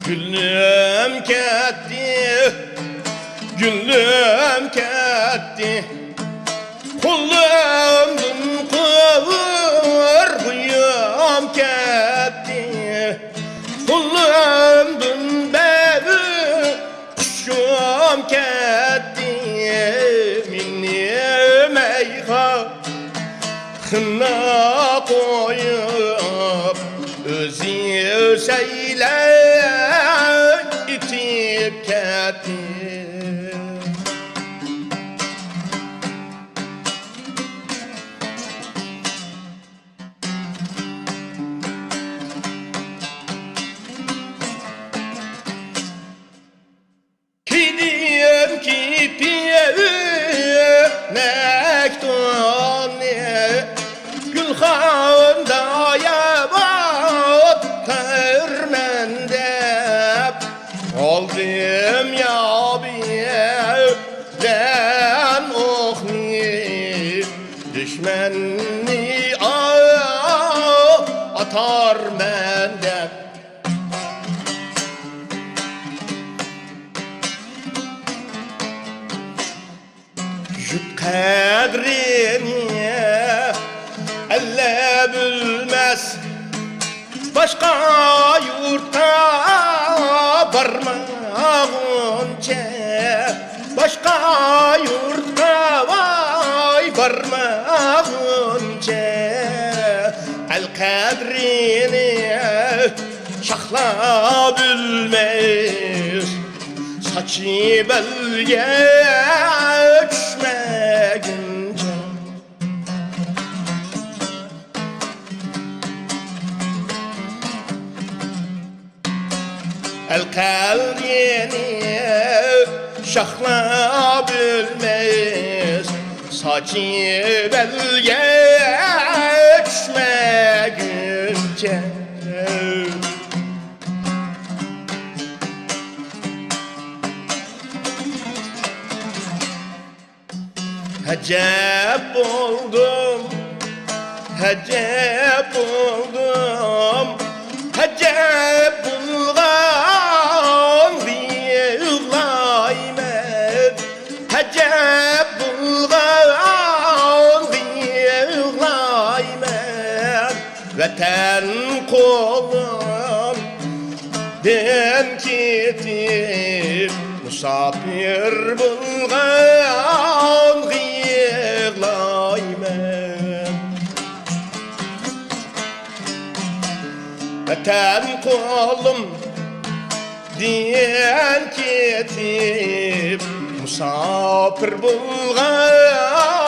Gülüm ketdi, gülüm ketdi. Kulumdun kıvırgıyım ketdi. Kulumdun bevi kuşum ketdi. Minni meyhanına koyup özü seyle itip ketdi. Kidim kipiye nektone Gülxanda yabat termende Aldım yabiyeden ohni Düşmenni atar mende Jüt kadrini elle bilmez Başka yurtta varmağınca Başka yurtta vay varmağınca El kadrini şahla bilmez Saçı belge düşmeyince El kalbini şahla bilmez Saçı belge düşmeyince Hacep oldum, hacep oldum Hacep bulgan yığlaymen Hacep bulgan yığlaymen Vatan kolum ben ketip Musafir bulgan yığlaymen Vatan kolum diyen ketip Musafir bulgan